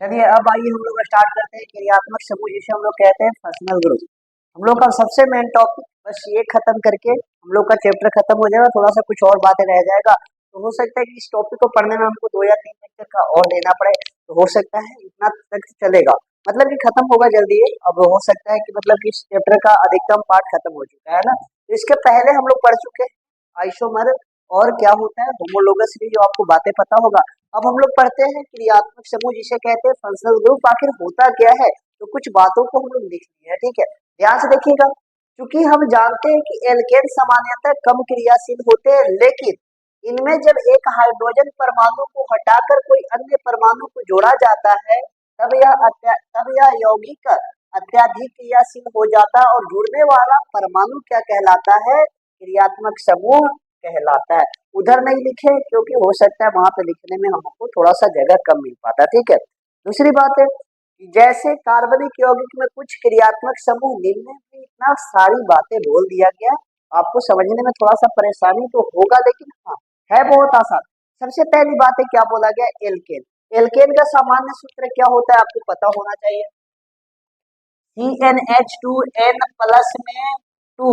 चलिए अब आइए हम लोग स्टार्ट करते हैं क्रियात्मक समूह जिसे हम लोग कहते हैं फंक्शनल ग्रुप। हम लोग का सबसे मेन टॉपिक बस ये खत्म करके हम लोग का चैप्टर खत्म हो जाएगा, थोड़ा सा कुछ और बातें रह जाएगा। तो हो सकता है कि इस टॉपिक को पढ़ने में हमको 2 या 3 लेक्चर का और देना पड़े, तो हो सकता है इतना तक चलेगा, मतलब कि खत्म होगा जल्दी ही। अब हो सकता है कि मतलब कि इस चैप्टर का अधिकतम पार्ट खत्म हो चुका है ना। तो इसके पहले हम लोग पढ़ चुके हैं आइसोमर और क्या होता है होमोलोगस भी, जो आपको बातें पता होगा। अब हम लोग पढ़ते हैं क्रियात्मक समूह जिसे कहते हैं फंक्शनल ग्रुप। आखिर होता क्या है, तो कुछ बातों को हम लोग लिख लिए हैं, ठीक है, ध्यान से देखिएगा। क्योंकि हम जानते हैं कि एल्केन सामान्यतः कम क्रियाशील होते हैं, लेकिन इनमें जब एक हाइड्रोजन परमाणु को हटाकर कोई अन्य परमाणु को जोड़ा जाता है, तब यह यौगिक अत्यधिक क्रियाशील हो जाता है और जुड़ने वाला परमाणु क्या कहलाता है, क्रियात्मक समूह कहलाता है। उधर नहीं लिखे क्योंकि हो सकता है वहां पे लिखने में हमको थोड़ा सा जगह कम मिल पाता, ठीक है। दूसरी बात है कि जैसे कार्बनिक यौगिक में कुछ क्रियात्मक समूह निम्न में इतना सारी बातें बोल दिया गया, आपको समझने में थोड़ा सा परेशानी तो होगा, लेकिन हाँ है बहुत आसान। सबसे पहली बात है क्या बोला गया, एल्केन। एल्केन का सामान्य सूत्र क्या होता है आपको पता होना चाहिए, CnH2n प्लस में 2,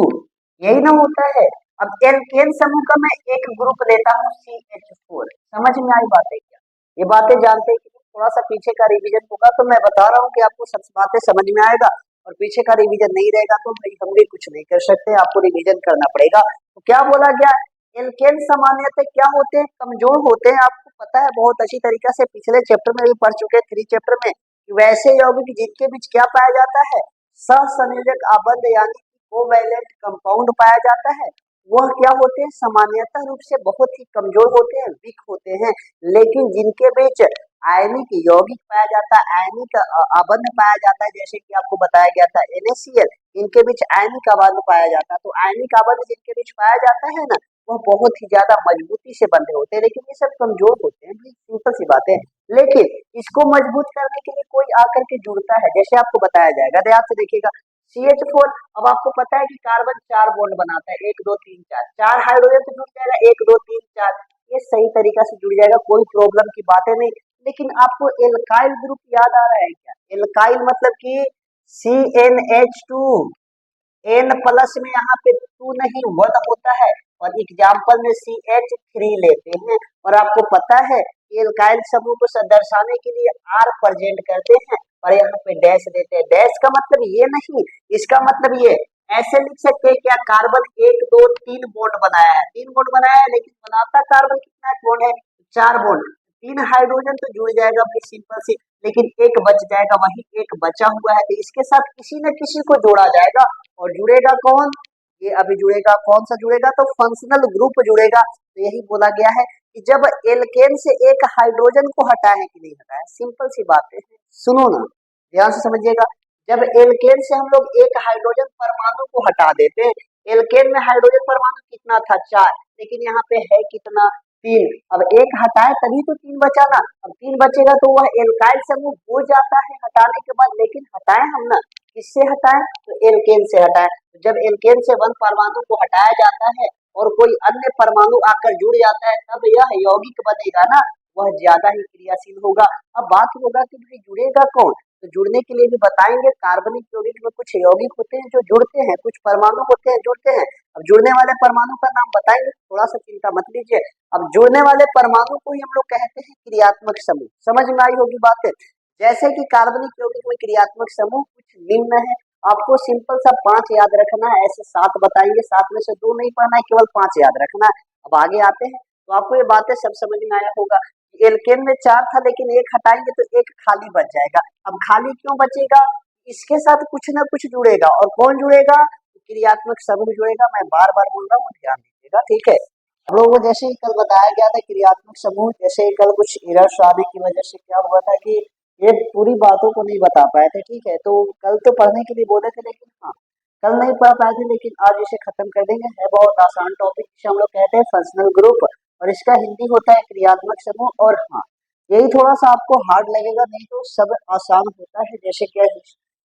यही ना होता है। अब एल्केन समूह का मैं एक ग्रुप लेता हूँ CH4, समझ में आई बातें क्या, ये बातें जानते हैं कि थोड़ा सा पीछे का रिवीजन होगा तो मैं बता रहा हूँ कि आपको सब बातें समझ में आएगा, और पीछे का रिवीजन नहीं रहेगा तो हम भी कुछ नहीं कर सकते, आपको रिवीजन करना पड़ेगा। तो क्या बोला गया, एल्केन सामान्यतः क्या होते हैं, कमजोर होते हैं। आपको पता है बहुत अच्छी तरीके से, पिछले चैप्टर में भी पढ़ चुके हैं 3 चैप्टर में, वैसे यौगिक जिनके बीच क्या पाया जाता है, सहसंयोजक आबंध यानी कोवैलेंट कंपाउंड पाया जाता है, वह क्या होते हैं, सामान्यतः रूप से बहुत ही कमजोर होते हैं, वीक होते हैं। लेकिन जिनके बीच आयनिक यौगिक पाया जाता है, आयनिक आबंध पाया जाता है, जैसे कि आपको बताया गया था NaCl, इनके बीच आयनिक आबंध पाया जाता है। तो आयनिक आबंध जिनके बीच पाया जाता है ना, वह बहुत ही ज्यादा मजबूती से बंधे होते हैं, लेकिन ये सब कमजोर होते हैं, सिंपल सी बात है। लेकिन इसको मजबूत करने के लिए कोई आकर के जुड़ता है, जैसे आपको बताया जाएगा, ध्यान से देखिएगा। CH4, अब आपको पता है कि कार्बन 4 बॉन्ड बनाता है, 1 2 3 4, 4 हाइड्रोजन से जुड़ जाएगा, 1 2 3 4, ये सही तरीका से जुड़ जाएगा, कोई प्रॉब्लम की बात है नहीं। लेकिन आपको एल्काइल ग्रुप याद आ रहा है क्या, एल्काइल मतलब कि CnH2 N प्लस में यहाँ पे 2 नहीं 1 होता है, और एग्जाम्पल में CH3 लेते हैं। और आपको पता है एल्काइल समूह को दर्शाने के लिए R प्रेजेंट करते हैं और यहाँ पे डैश देते हैं। डैश का मतलब ये नहीं, इसका मतलब ये ऐसे लिख सकते हैं क्या, कार्बन 1 2 3 बॉन्ड बनाया है, 3 बॉन्ड बनाया है, लेकिन बनाता कार्बन कितना बॉन्ड है, 4 बॉन्ड। 3 हाइड्रोजन तो जुड़ जाएगा भाई, सिंपल सी, लेकिन एक बच जाएगा, वही एक बचा हुआ है, तो इसके साथ किसी न किसी को जोड़ा जाएगा। और जुड़ेगा कौन, ये अभी जुड़ेगा, कौन सा जुड़ेगा, तो फंक्शनल ग्रुप जुड़ेगा। तो यही बोला गया है कि जब एल्केन से एक हाइड्रोजन को हटाए कि नहीं हटाए, सिंपल सी बात है, सुनो ना ध्यान से समझिएगा। जब एल्केन से हम लोग एक हाइड्रोजन परमाणु को हटा देते हैं, एल्केन में हाइड्रोजन परमाणु कितना था, 4, लेकिन यहाँ पे है कितना, 3। अब एक हटाए तभी तो 3 बचा ना, अब 3 बचेगा तो वह एल्काइल समूह हो जाता है हटाने के बाद। लेकिन हटाए हम ना, किससे हटाए, तो एल्केन से हटाए। जब एल्केन से 1 परमाणु को हटाया जाता है और कोई अन्य परमाणु आकर जुड़ जाता है, तब यह यौगिक बनेगा ना, वह ज्यादा ही क्रियाशील होगा। अब बात होगा कि भाई जुड़ेगा कौन, तो जुड़ने के लिए भी बताएंगे। कार्बनिक यौगिक में कुछ यौगिक होते हैं जो जुड़ते हैं, कुछ परमाणु होते हैं जुड़ते हैं। अब जुड़ने वाले परमाणु का नाम बताएंगे, थोड़ा सा चिंता मत लीजिए। अब जुड़ने वाले परमाणु को ही हम लोग कहते हैं क्रियात्मक समूह, समझ में आई होगी बात है। जैसे कि कार्बनिक यौगिक में क्रियात्मक समूह कुछ निम्न है, आपको सिंपल सा 5 याद रखना है, ऐसे 7 बताएंगे, 7 में से 2 नहीं पढ़ना है, केवल 5 याद रखना है। अब आगे आते हैं तो आपको ये बातें सब समझ में आया होगा। एल्केन में 4 था, लेकिन एक हटाएंगे तो एक खाली बच जाएगा। अब खाली क्यों बचेगा, इसके साथ कुछ ना कुछ जुड़ेगा, और कौन जुड़ेगा, क्रियात्मक समूह जुड़ेगा। मैं बार बार बोल रहा हूँ, ध्यान दीजिएगा, ठीक है। हम लोगों को जैसे ही कल बताया गया था क्रियात्मक समूह, जैसे ही कल कुछ एरर्स आने की वजह से क्या हुआ था कि ये पूरी बातों को नहीं बता पाए थे, ठीक है। तो कल तो पढ़ने के लिए बोले थे, लेकिन हाँ कल नहीं पढ़ पाए थे, लेकिन आज इसे खत्म कर देंगे। है बहुत आसान टॉपिक, जिसे हम लोग कहते हैं फंक्शनल ग्रुप, और इसका हिंदी होता है क्रियात्मक समूह। और हाँ यही थोड़ा सा आपको हार्ड लगेगा, नहीं तो सब आसान होता है। जैसे क्या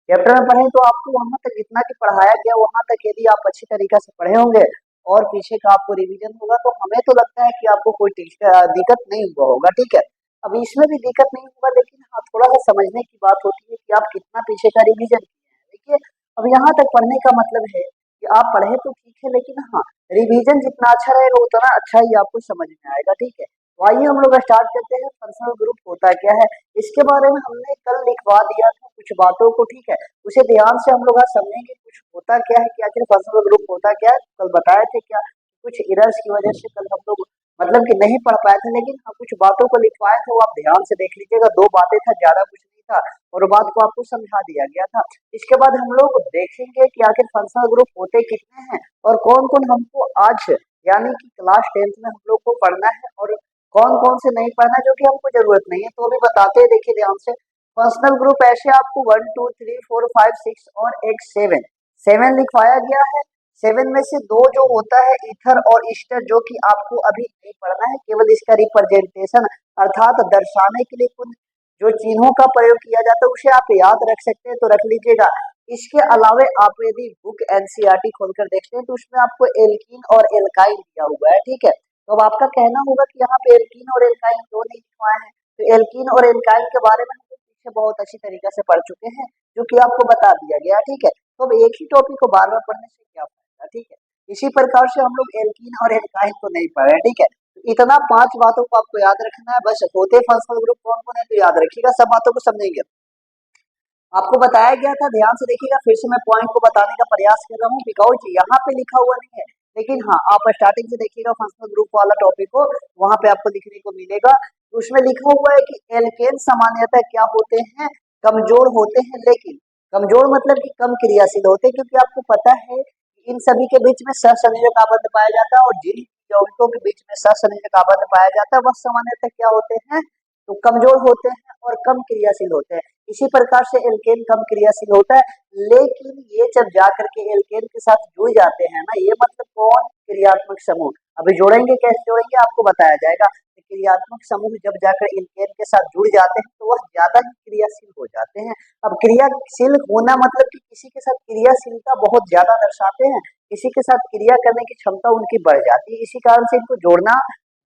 चैप्टर में पढ़े तो आपको वहां तक जितना कि पढ़ाया गया वहां तक यदि आप अच्छी तरीके से पढ़े होंगे और पीछे का आपको रिवीजन होगा, तो हमें तो लगता है कि आपको कोई दिक्कत नहीं हुआ होगा, ठीक है। अब इसमें भी दिक्कत नहीं होगा, लेकिन हाँ थोड़ा सा समझने की बात होती है कि आप कितना पीछे का रिवीजन किए हैं। देखिए, अब यहाँ तक पढ़ने का मतलब है कि आप पढ़े तो ठीक है, लेकिन हाँ रिवीजन जितना अच्छा रहेगा उतना अच्छा ही आपको समझ में आएगा। ठीक है, तो आइए हम लोग स्टार्ट करते हैं। फंक्शनल ग्रुप होता क्या है, इसके बारे में हमने कल लिखवा दिया था कुछ बातों को। ठीक है, उसे ध्यान से हम लोग आज समझेंगे कुछ होता क्या है, कि आखिर फंक्शनल ग्रुप होता क्या है। कल बताए थे क्या, कुछ एरर्स की वजह से कल हम लोग मतलब कि नहीं पढ़ पाए थे, लेकिन हाँ कुछ बातों को लिखवाए थे, वो आप ध्यान से देख लीजिएगा। दो बातें था, ज्यादा कुछ नहीं था, और बात को आपको समझा दिया गया था। इसके बाद हम लोग देखेंगे कि आखिर फंक्शनल ग्रुप होते कितने हैं, और कौन कौन हमको आज यानी कि क्लास 10th में हम लोग को पढ़ना है, और कौन कौन से नहीं पढ़ना जो कि हमको जरूरत नहीं है। तो अभी बताते हैं, देखिए ध्यान से। पर्सनल ग्रुप ऐसे आपको 1 2 3 4 5 6 और एक 7 लिखवाया गया है। 7 में से दो जो होता है ईथर और ईस्टर, जो कि आपको अभी नहीं पढ़ना है, केवल इसका रिप्रेजेंटेशन अर्थात दर्शाने के लिए कुछ जो चिन्हों का प्रयोग किया जाता है उसे आप याद रख सकते हैं तो रख लीजिएगा। इसके अलावा आप यदि बुक एनसीईआरटी खोलकर देखते हैं तो उसमें आपको एल्कीन और एल्काइन दिया हुआ है। ठीक है, तो अब आपका कहना होगा कि यहाँ पे एल्कीन और एल्काइन क्यों नहीं लिखवाए हैं। तो एल्कीन और एल्काइन के बारे में हम लोग पीछे बहुत अच्छी तरीके से पढ़ चुके हैं, जो कि आपको बता दिया गया। ठीक है, तो अब एक ही टॉपिक को बार बार पढ़ने से क्या फायदा। ठीक है, इसी प्रकार से हम लोग एल्कीन और एल्काइन को नहीं पढ़े। ठीक है, तो इतना 5 बातों को आपको याद रखना है बस। होते फंक्शनल ग्रुप कौन कौन है तो याद रखिएगा, सब बातों को समझेंगे। आपको बताया गया था, ध्यान से देखिएगा, फिर से मैं पॉइंट को बताने का प्रयास कर रहा हूँ, बिकॉज यहाँ पे लिखा हुआ नहीं है, लेकिन हाँ आप स्टार्टिंग से देखिएगा फंक्शनल ग्रुप वाला टॉपिक को, वहां पे आपको लिखने को मिलेगा। तो उसमें लिखा हुआ है कि एल्केन सामान्यतः क्या होते हैं, कमजोर होते हैं, लेकिन कमजोर मतलब कि कम क्रियाशील होते हैं, क्योंकि आपको पता है कि इन सभी के बीच में सहसंयोजक आबंध पाया जाता है, और जिन यौगिकों के बीच में सहसंयोजक आबंध पाया जाता है वह सामान्यतः क्या होते हैं, तो कमजोर होते हैं और कम क्रियाशील होते हैं। इसी प्रकार से एल्केन कम क्रियाशील होता है, लेकिन ये जब जाकर के एल्केन के साथ जुड़ जाते हैं ना, ये मतलब कौन, क्रियात्मक समूह। अभी जोड़ेंगे, कैसे जोड़ेंगे आपको बताया जाएगा। क्रियात्मक समूह जब जाकर एल्केन के साथ जुड़ जाते हैं तो वह ज्यादा ही क्रियाशील हो जाते हैं। अब क्रियाशील होना मतलब कि किसी के साथ क्रियाशीलता बहुत ज्यादा दर्शाते हैं, किसी के साथ क्रिया करने की क्षमता उनकी बढ़ जाती है, इसी कारण से इनको जोड़ना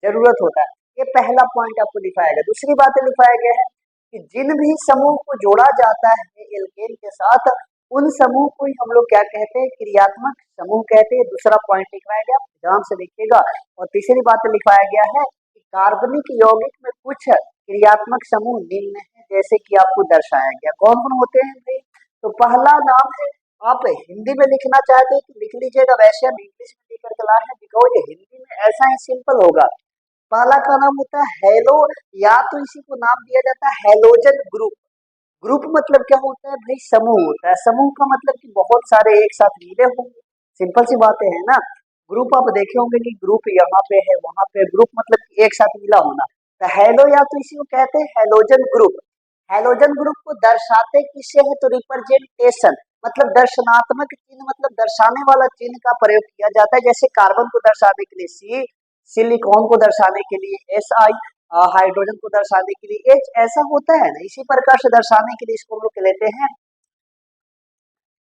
जरूरत होता है। ये पहला पॉइंट आपको दिखाया गया। दूसरी बात लिखाया गया है कि जिन भी समूह को जोड़ा जाता है एल्केन के साथ, उन समूह को ही हम लोग क्या कहते हैं, क्रियात्मक समूह कहते हैं। दूसरा पॉइंट लिखवाया गया, ध्यान से देखिएगा। और तीसरी बात लिखवाया गया है कि कार्बनिक यौगिक में कुछ क्रियात्मक समूह निम्न है, जैसे कि आपको दर्शाया गया। कौन कौन होते हैं भाई, तो पहला नाम है, आप हिंदी में लिखना चाहते हैं तो लिख लीजिएगा, वैसे हम इंग्लिश में लिखकर के लाए हैं, बिकॉज हिंदी में ऐसा ही सिंपल होगा। पहला का नाम होता है हेलो, या तो इसी को नाम दिया जाता है हेलोजन ग्रुप। ग्रुप मतलब क्या होता है भाई, समूह होता है। समूह का मतलब कि बहुत सारे एक साथ मिले होंगे, सिंपल सी बातें है ना। ग्रुप आप देखे होंगे कि ग्रुप यहाँ पे है वहां पे, ग्रुप मतलब कि एक साथ मिला होना। तो हेलो या तो इसी को कहते हैं हेलोजन ग्रुप। हेलोजन ग्रुप को दर्शाते किससे है, तो रिप्रेजेंटेशन मतलब दर्शनात्मक चिन्ह, मतलब दर्शाने वाला चिन्ह का प्रयोग किया जाता है। जैसे कार्बन को दर्शाने के लिए सी, सिलिकॉन को दर्शाने के लिए एस आई, हाइड्रोजन को दर्शाने के लिए एच, ऐसा होता है ना। इसी प्रकार से दर्शाने के लिए इसको हम लोग लेते हैं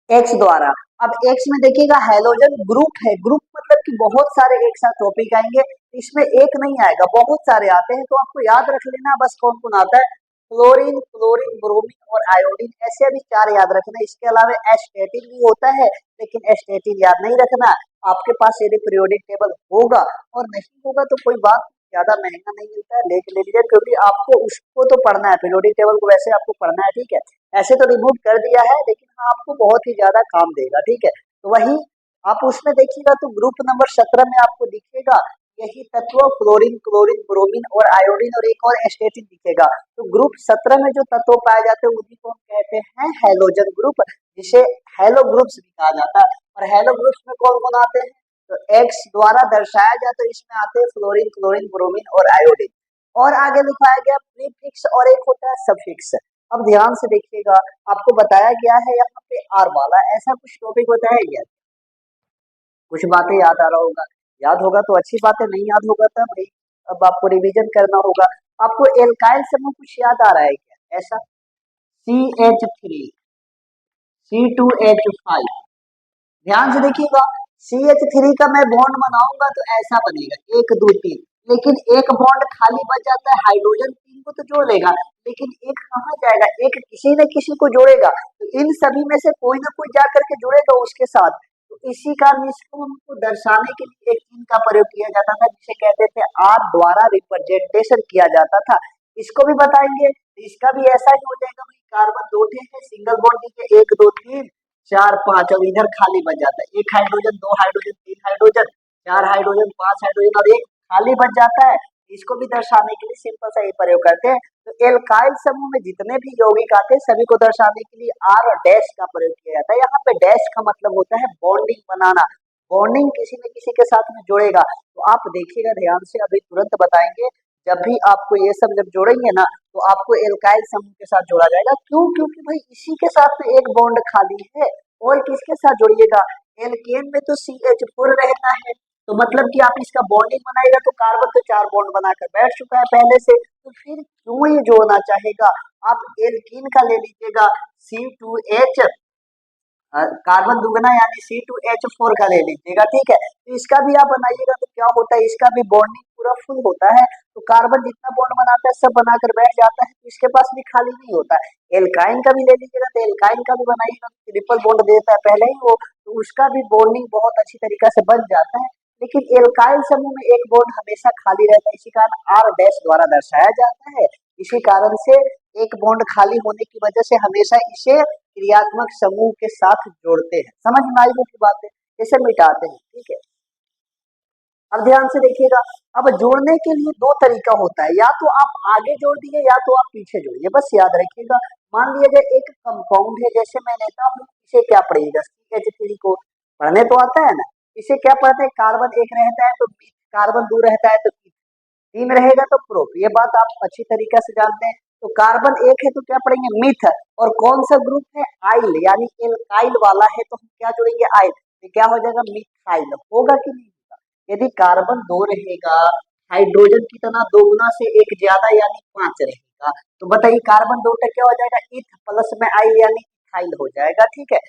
एक्स द्वारा। अब एक्स में देखिएगा हेलोजन ग्रुप है, ग्रुप मतलब कि बहुत सारे एक साथ टॉपिक आएंगे, इसमें एक नहीं आएगा, बहुत सारे आते हैं। तो आपको याद रख लेना बस कौन कौन आता है, क्लोरीन, क्लोरीन, ब्रोमीन और आयोडीन, ऐसे अभी 4 याद रखना। इसके अलावा एस्टेटिन भी होता है, लेकिन एस्टेटिन याद नहीं रखना। आपके पास यदि पीरियोडिक टेबल होगा, और नहीं होगा तो कोई बात, ज्यादा महंगा नहीं मिलता है, लेके ले लीजिए, क्योंकि आपको उसको तो पढ़ना है, पीरियोडिक टेबल को वैसे आपको पढ़ना है। ठीक है, ऐसे तो रिमूव कर दिया है, लेकिन हाँ आपको बहुत ही ज्यादा काम देगा। ठीक है, तो वही आप उसमें देखिएगा तो ग्रुप नंबर 17 में आपको दिखेगा यही तत्व, फ्लोरीन, क्लोरीन, ब्रोमीन और आयोडीन, और एक और एस्टेटिन दिखेगा। तो ग्रुप 17 में जो तत्व पाए जाते हैं उन्हीं को हम कहते हैं हेलोजन ग्रुप, जिसे हेलो ग्रुप्स भी कहा जाता है। और हेलो ग्रुप्स में कौन कौन आते हैं, तो एक्स द्वारा दर्शाया जाए तो इसमें आते हैं फ्लोरीन, क्लोरीन, ब्रोमीन और आयोडीन। और आगे लिखाया गया प्रीफिक्स, और एक होता है सफिक्स। अब ध्यान से देखिएगा, आपको बताया गया है यहाँ पे आर वाला, ऐसा कुछ टॉपिक बताया गया, कुछ बातें याद आ रहा होगा, याद होगा तो अच्छी बात है, नहीं याद होगा तो भाई अब आपको रिवीजन करना होगा। आपको एल्काइल समूह कुछ याद आ रहा है क्या, ऐसा CH3, C2H5, ध्यान से देखिएगा। CH3 का मैं बॉन्ड बनाऊंगा तो ऐसा बनेगा 1 2 3, लेकिन एक बॉन्ड खाली बच जाता है, हाइड्रोजन तीन को तो जोड़ लेगा, लेकिन एक कहाँ जाएगा, एक किसी न किसी को जोड़ेगा, तो इन सभी में से कोई ना कोई जा करके जुड़ेगा उसके साथ। तो इसी कारण इसको हमको दर्शाने के लिए एक चिन्ह का प्रयोग किया जाता था, जिसे कहते थे आर द्वारा रिप्रेजेंटेशन किया जाता था। इसको भी बताएंगे, इसका भी ऐसा ही हो जाएगा भाई, कार्बन दो ठे है, सिंगल बॉन्ड के एक दो तीन चार पांच, और इधर खाली बच जाता है, एक हाइड्रोजन दो हाइड्रोजन तीन हाइड्रोजन चार हाइड्रोजन पांच हाइड्रोजन और एक खाली बच जाता है। इसको भी दर्शाने के लिए सिंपल सा ये प्रयोग करते हैं। तो एल्काइल समूह में जितने भी यौगिक आते हैं सभी को दर्शाने के लिए आर और डैश का प्रयोग किया जाता है। यहाँ पे डैश का मतलब होता है बॉन्डिंग बनाना, बॉन्डिंग किसी न किसी के साथ में जोड़ेगा। तो आप देखिएगा ध्यान से, अभी तुरंत बताएंगे, जब भी आपको ये सब जब जोड़ेंगे ना तो आपको एल्काइल समूह के साथ जोड़ा जाएगा। क्यों? क्योंकि भाई इसी के साथ में एक बॉन्ड खाली है। और किसके साथ जोड़िएगा, एल्केन में तो CH4 रहता है, तो मतलब कि आप इसका बॉन्डिंग बनाएगा तो कार्बन तो चार बॉन्ड बनाकर बैठ चुका है पहले से, तो फिर क्यों ये जोड़ना चाहेगा। आप एल्कीन का ले लीजिएगा, C2H कार्बन दुगना यानी C2H4 का ले लीजिएगा, ठीक है। तो इसका भी आप बनाइएगा तो क्या होता है, इसका भी बॉन्डिंग पूरा फुल होता है, तो कार्बन जितना बॉन्ड बनाता है सब बनाकर बैठ जाता है, तो इसके पास भी खाली नहीं होता है। एल्काइन का भी ले लीजिएगा तो एल्काइन का भी बनाइएगा, ट्रिपल बॉन्ड देता है पहले ही वो, तो उसका भी बॉन्डिंग बहुत अच्छी तरीका से बन जाता है। लेकिन एल्काइल समूह में एक बॉन्ड हमेशा खाली रहता है, इसी कारण आर डैश द्वारा दर्शाया जाता है। इसी कारण से एक बॉन्ड खाली होने की वजह से हमेशा इसे क्रियात्मक समूह के साथ जोड़ते हैं। समझ में आई की बात है, इसे मिटाते हैं, ठीक है। अब ध्यान से देखिएगा, अब जोड़ने के लिए दो तरीका होता है, या तो आप आगे जोड़ दिए या तो आप पीछे जोड़िए, बस याद रखिएगा। मान लिया जाए एक कंपाउंड है, जैसे मैं लेता हूँ, इसे क्या पढ़िएगा, CH3 को पढ़ने तो आता है ना, इसे क्या पढ़ते हैं, कार्बन एक रहता है तो कार्बन दो रहता है तो तीन रहेगा तो प्रोप, ये बात आप अच्छी तरीके से जानते हैं। तो कार्बन एक है तो क्या पढ़ेंगे, मिथ, और कौन सा ग्रुप है, आइल, यानी एल्काइल वाला है तो हम क्या जोड़ेंगे, आइल, तो क्या हो जाएगा, मिथाइल होगा कि नहीं होगा। यदि कार्बन दो रहेगा, हाइड्रोजन कितना दोगुना से एक ज्यादा यानी पांच रहेगा, तो बताइए कार्बन दो टक क्या हो जाएगा, इथ प्लस में आइल यानी इथाइल हो जाएगा, ठीक है।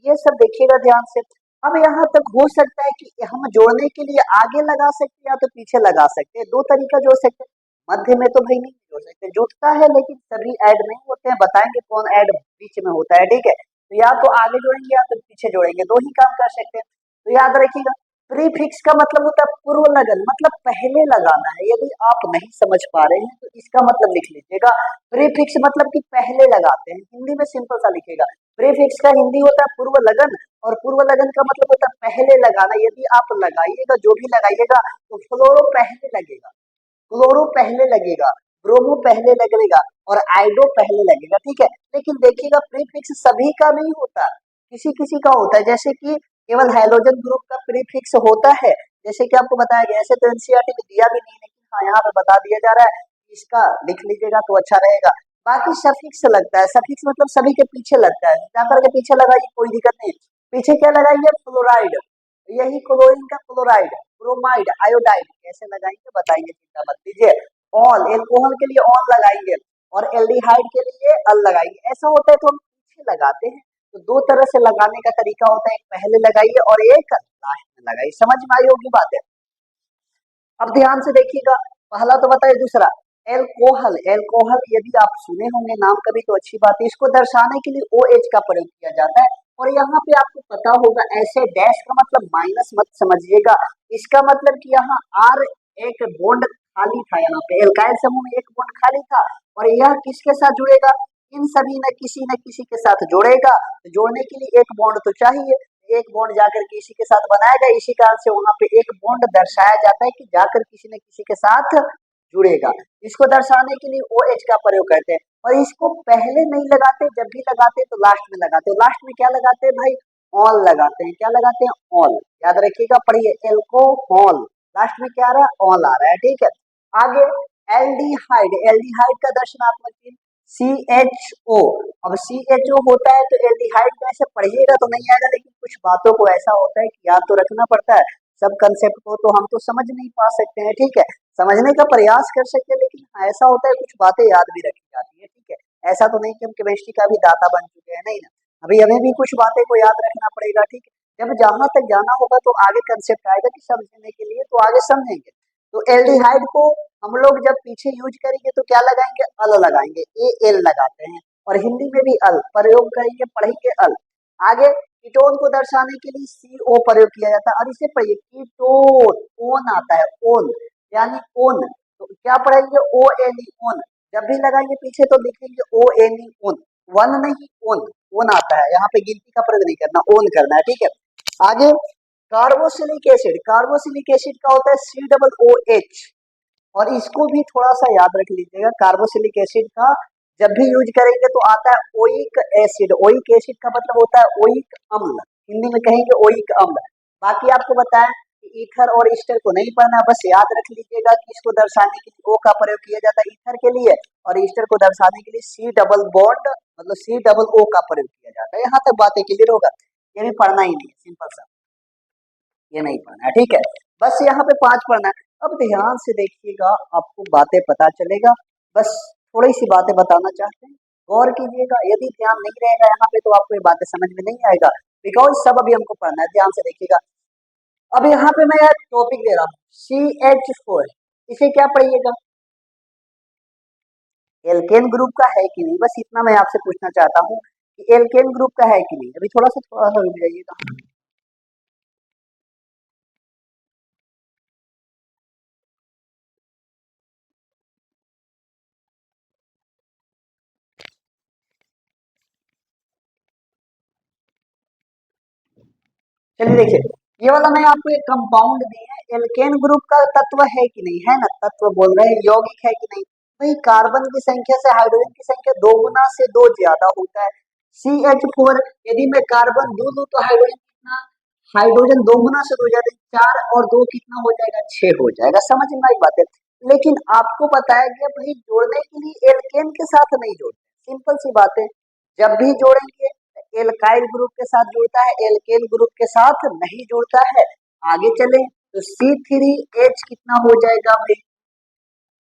ये सब देखिएगा ध्यान से। अब यहाँ तक हो सकता है कि हम जोड़ने के लिए आगे लगा सकते हैं या तो पीछे लगा सकते हैं, दो तरीका जोड़ सकते हैं। मध्य में तो भाई नहीं जोड़ सकते, जुटता है लेकिन सभी ऐड नहीं होते हैं, बताएंगे कौन ऐड बीच में होता है, ठीक है। तो या तो आगे जोड़ेंगे या तो पीछे जोड़ेंगे, दो ही काम कर सकते हैं। तो याद रखिएगा, प्रीफिक्स का मतलब होता है पूर्व लगन, मतलब पहले लगाना है। यदि आप नहीं समझ पा रहे हैं तो इसका मतलब लिख लीजिएगा, प्रीफिक्स मतलब कि पहले लगाते हैं, हिंदी में सिंपल सा लिखेगा। प्रीफिक्स का हिंदी होता है पूर्व लगन, और पूर्व लगन का मतलब होता है पहले लगाना। यदि आप लगाइएगा, जो भी लगाइएगा, तो फ्लोरो पहले लगेगा, क्लोरो पहले लगेगा, ब्रोमो पहले लगेगा और आइडो पहले लगेगा, ठीक है। लेकिन देखिएगा प्रीफिक्स सभी का नहीं होता, किसी किसी का होता है, जैसे कि केवल हाइड्रोजन ग्रुप का प्रीफिक्स होता है, जैसे कि आपको बताया गया। ऐसे तो एनसीईआरटी में दिया भी नहीं, लेकिन हाँ यहाँ पे बता दिया जा रहा है, इसका लिख लीजिएगा तो अच्छा रहेगा। बाकी सफिक्स लगता है, सफिक्स मतलब सभी के पीछे लगता है, जाकर के पीछे लगाइए कोई दिक्कत नहीं। पीछे क्या लगाइए, फ्लोराइड, यही क्लोरीन का क्लोराइड, ब्रोमाइड, आयोडाइड, कैसे लगाएंगे बताइए, चिंता मत कीजिए। ऑल, एल्कोहल के लिए ऑल लगाएंगे और एल्डिहाइड के लिए अल लगाएंगे, ऐसा होता है तो हम पीछे लगाते हैं। तो दो तरह से लगाने का तरीका होता है, एक पहले लगाइए और एक लास्ट में लगाइए, समझ में आई होगी बात है। अब ध्यान से देखिएगा, पहला तो बताइए, दूसरा एल्कोहल, एल्कोहल यदि आप सुने होंगे नाम कभी तो अच्छी बात है, इसको दर्शाने के लिए OH का प्रयोग किया जाता है। और यहाँ पे आपको पता होगा, ऐसे डैश का मतलब माइनस मत समझिएगा, इसका मतलब कि यहाँ आर एक बॉन्ड खाली था, यहाँ पे एल्काइल समूह में एक बॉन्ड खाली था, और यह किसके साथ जुड़ेगा, इन सभी न किसी के साथ जोड़ेगा। तो जोड़ने के लिए एक बॉन्ड तो चाहिए, एक बॉन्ड जाकर के इसी के साथ बनाएगा, इसी कारण से वहां पे एक बॉन्ड दर्शाया जाता है कि जाकर किसी न किसी के साथ जुड़ेगा। इसको दर्शाने के लिए OH का प्रयोग करते हैं, और इसको पहले नहीं लगाते, जब भी लगाते तो लास्ट में लगाते हैं। लास्ट में क्या लगाते हैं भाई, ऑल लगाते हैं, क्या लगाते हैं, ऑल, याद रखिएगा, पढ़िए, एल्कोहल, लास्ट में क्या आ रहा है, ऑल आ रहा है, ठीक है। आगे एल्डिहाइड, एल्डिहाइड का दर्शनात्मक चिन्ह CHO। अब CHO होता है तो एल्डिहाइड को ऐसे पढ़िएगा तो नहीं आएगा, लेकिन कुछ बातों को ऐसा होता है कि याद तो रखना पड़ता है, सब कंसेप्ट को तो हम तो समझ नहीं पा सकते हैं, ठीक है, समझने का प्रयास कर सकते हैं, लेकिन ऐसा होता है कुछ बातें याद भी रखी जाती है, ठीक है। ऐसा तो नहीं कि हम केमिस्ट्री का भी दाता बन चुके हैं, नहीं ना, अभी हमें भी कुछ बातें को याद रखना पड़ेगा, ठीक है। जब जहां तक जाना होगा तो आगे कंसेप्ट आएगा कि समझने के लिए, तो आगे समझेंगे। तो एल्डिहाइड को हम लोग जब पीछे यूज करेंगे तो क्या लगाएंगे, अल लगाएंगे, ए एल लगाते हैं, और हिंदी में भी अल प्रयोग करेंगे, पढ़ेंगे अल। आगे कीटोन को दर्शाने के लिए CO प्रयोग किया जाता है, और इसे पढ़िए कीटोन, ओन आता है, ओन यानी ओन, तो क्या पढ़ेंगे, ओ एन ई, ओन। जब भी लगाएंगे पीछे तो लिखेंगे O N E, one, one नहीं ओन, ओन आता है, यहाँ पे गिनती का प्रयोग नहीं करना, ओन करना है, ठीक है। आगे कार्बोसिलिक एसिड, कार्बोसिलिक एसिड का होता है COOH, और इसको भी थोड़ा सा याद रख लीजिएगा, कार्बोसिलिक एसिड का जब भी यूज करेंगे तो आता है ओइक एसिड, ओइक एसिड का मतलब होता है ओइक अम्ल, हिंदी में कहेंगे ओइक अम्ल। बाकी आपको बताएं कि ईथर और ईस्टर को नहीं पढ़ना, बस याद रख लीजिएगा कि इसको दर्शाने के लिए ओ का प्रयोग किया जाता है ईथर के लिए, और ईस्टर को दर्शाने के लिए C डबल बॉन्ड मतलब C डबल O का प्रयोग किया जाता है। यहाँ तक बातें क्लियर होगा, ये भी पढ़ना ही नहीं, सिंपल सा, ये नहीं पढ़ना है, ठीक है। बस यहाँ पे 5 पढ़ना है। अब ध्यान से देखिएगा, आपको बातें पता चलेगा, बस थोड़ी सी बातें बताना चाहते हैं, गौर कीजिएगा, यदि ध्यान नहीं रहेगा यहाँ पे तो आपको ये बातें समझ में नहीं आएगा, बिकॉज सब अभी हमको पढ़ना है, ध्यान से देखिएगा। अब यहाँ पे मैं टॉपिक दे रहा हूँ CH4, इसे क्या पढ़िएगा, एल्केन ग्रुप का है कि नहीं, बस इतना मैं आपसे पूछना चाहता हूँ कि एल्केन ग्रुप का है कि नहीं। अभी थोड़ा सा रुक जाइएगा। चलिए देखिए, ये वाला मैं आपको एक कंपाउंड दी है, एल्केन ग्रुप का तत्व है कि नहीं, है ना, तत्व बोल रहे हैं, यौगिक है कि नहीं। भाई कार्बन की संख्या से हाइड्रोजन की संख्या 2 गुना से 2 ज्यादा होता है। CH4, यदि मैं कार्बन दो लूं तो हाइड्रोजन कितना, हाइड्रोजन 2 गुना से 2 ज्यादा, 4 और 2 कितना हो जाएगा, 6 हो जाएगा, समझ में आई बात है। लेकिन आपको बताया गया भाई जोड़ने के लिए एल्केन के साथ नहीं जोड़ते, सिंपल सी बात है, जब भी जोड़ेंगे एल्काइल ग्रुप के साथ जुड़ता है, एल्केन ग्रुप के साथ नहीं जुड़ता है। आगे चले तो C3H कितना हो जाएगा भाई,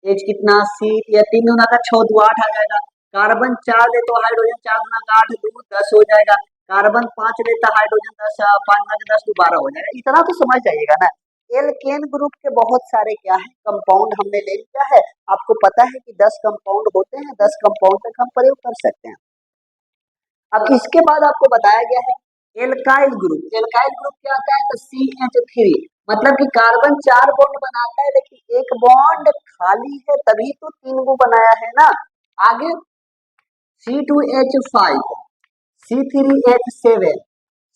H कितना, C या 3 गुना का 6 2 8 आ जाएगा। कार्बन 4 ले तो हाइड्रोजन 4 गुना का 8 2 10 हो जाएगा। कार्बन 5 लेता हाइड्रोजन 10 5 गुना का 10 2 12 हो जाएगा। इतना तो समझ जाइएगा ना। एल्केन ग्रुप के बहुत सारे क्या है कंपाउंड हमने ले लिया है, आपको पता है कि 10 कंपाउंड होते हैं, 10 कंपाउंड तक हम प्रयोग कर सकते हैं। अब इसके बाद आपको बताया गया है एल्काइल ग्रुप, एल्काइल ग्रुप क्या आता है, तो CH3, मतलब कि कार्बन 4 बॉन्ड बनाता है लेकिन एक बॉन्ड खाली है, तभी तो 3 को बनाया है ना। आगे C2H5, C3H7,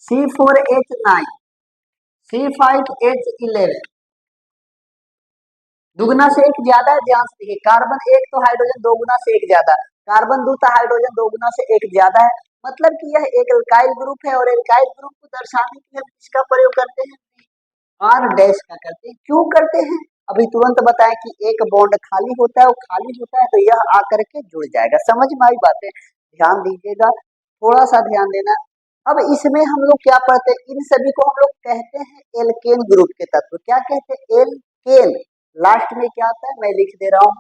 C4H9, C5H11, दुगुना से एक ज्यादा है, ध्यान से देखिए, कार्बन एक तो हाइड्रोजन 2 गुना से एक ज्यादा, कार्बन 2 तो हाइड्रोजन 2 गुना से एक ज्यादा है, मतलब कि यह एक एल्काइल ग्रुप है, और एल्काइल ग्रुप को दर्शाने के लिए हम किसका प्रयोग करते हैं, आर डैश का करते हैं। क्यों करते हैं, अभी तुरंत बताएं कि एक बॉन्ड खाली होता है, वो खाली होता है तो यह आकर के जुड़ जाएगा, समझ में आई बातें, ध्यान दीजिएगा, थोड़ा सा ध्यान देना। अब इसमें हम लोग क्या पढ़ते हैं, इन सभी को हम लोग कहते हैं एल्केन ग्रुप के तत्व, क्या कहते हैं, एल्केन, लास्ट में क्या आता है मैं लिख दे रहा हूँ,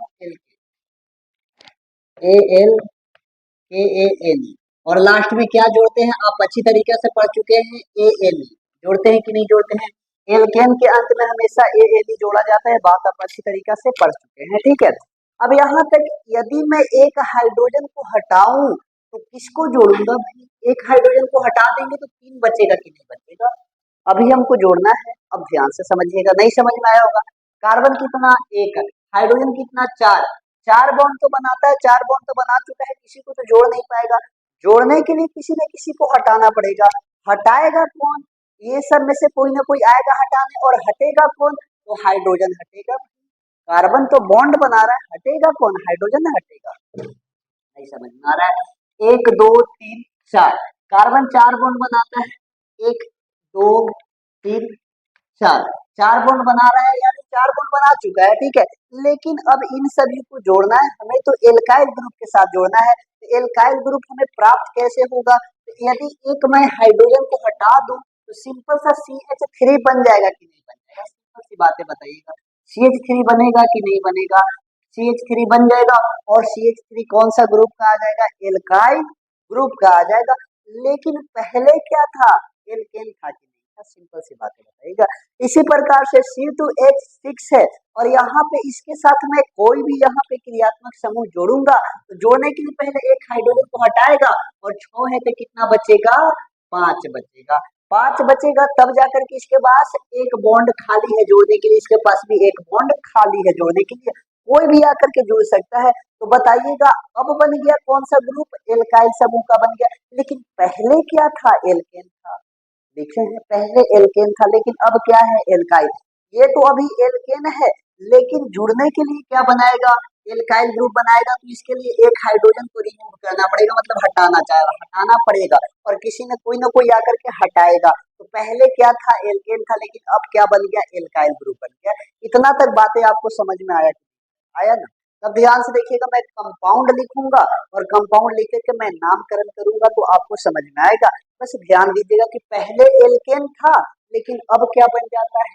ALKAN, और लास्ट में क्या जोड़ते हैं, आप अच्छी तरीके से पढ़ चुके हैं, ALE जोड़ते हैं कि नहीं जोड़ते हैं, एल्केन के अंत में हमेशा ALE जोड़ा जाता है, बात आप अच्छी तरीके से पढ़ चुके हैं, ठीक है। अब यहाँ तक यदि मैं एक हाइड्रोजन को हटाऊं तो किसको जोड़ूंगा भाई, एक हाइड्रोजन को हटा देंगे तो 3 बचेगा कि नहीं बचेगा, अभी हमको जोड़ना है। अब ध्यान से समझिएगा, नहीं समझ में आया होगा, कार्बन कितना, एक, हाइड्रोजन कितना, 4, 4 बॉन्ड तो बनाता है, 4 बॉन्ड तो बना चुका है, किसी को तो जोड़ नहीं पाएगा, जोड़ने के लिए किसी न किसी को हटाना पड़ेगा, हटाएगा कौन, ये सब में से कोई ना कोई आएगा हटाने, और हटेगा कौन, तो हाइड्रोजन हटेगा, कार्बन तो बॉन्ड बना रहा है, हटेगा कौन, हाइड्रोजन हटेगा, नहीं समझ में आ रहा है, 1 2 3 4, कार्बन 4 बॉन्ड बनाता है, 1 2 3 4, 4 बॉन्ड बना रहा है, यानी 4 बॉन्ड बना चुका है, ठीक है। लेकिन अब इन सभी को जोड़ना है हमें, तो एल्काइल ग्रुप के साथ जोड़ना है, तो एल्काइल ग्रुप हमें प्राप्त कैसे होगा, तो यदि एक मैं हाइड्रोजन को हटा दूं तो सिंपल सा CH3 बन जाएगा कि नहीं बन जाएगा, सिंपल सी बातें बताइएगा, CH3 बनेगा कि नहीं बनेगा, CH3 बन जाएगा, और CH3 कौन सा ग्रुप का आ जाएगा, एल्काइल ग्रुप का आ जाएगा। लेकिन पहले क्या था, एल्केन था कि नहीं था, जाएगा, सिंपल सी बात है, बताइएगा। इसी प्रकार से C2H6 है और यहाँ पे इसके साथ में कोई भी यहाँ पे क्रियात्मक समूह जोड़ूंगा तो जोड़ने के लिए पहले एक हाइड्रोजन को हटाएगा और 6 है तो कितना बचेगा, 5 बचेगा। 5 बचेगा तब जाकर के इसके पास एक बॉन्ड खाली है जोड़ने के लिए, इसके पास भी एक बॉन्ड खाली है जोड़ने के लिए, कोई भी आकर के जुड़ सकता है। तो बताइएगा अब बन गया कौन सा ग्रुप, एल्काइल समूह का बन गया। लेकिन पहले क्या था, एल्केन था। देख रहे हैं पहले एल्केन था लेकिन अब क्या है, एल्काइल। ये तो अभी एल्केन है लेकिन जुड़ने के लिए क्या बनाएगा, एल्काइल ग्रुप बनाएगा तो इसके लिए एक हाइड्रोजन को रिमूव करना पड़ेगा, मतलब हटाना पड़ेगा और किसी ने कोई ना कोई आकर के हटाएगा। तो पहले क्या था, एल्केन था लेकिन अब क्या बन गया, एल्काइल ग्रुप बन गया। इतना तक बातें आपको समझ में आया ना। तब ध्यान से देखिएगा, मैं कंपाउंड लिखूंगा और कंपाउंड लिख के मैं नामकरण करूंगा तो आपको समझ में आएगा। बस ध्यान दीजिएगा कि पहले एल्केन था लेकिन अब क्या बन जाता है,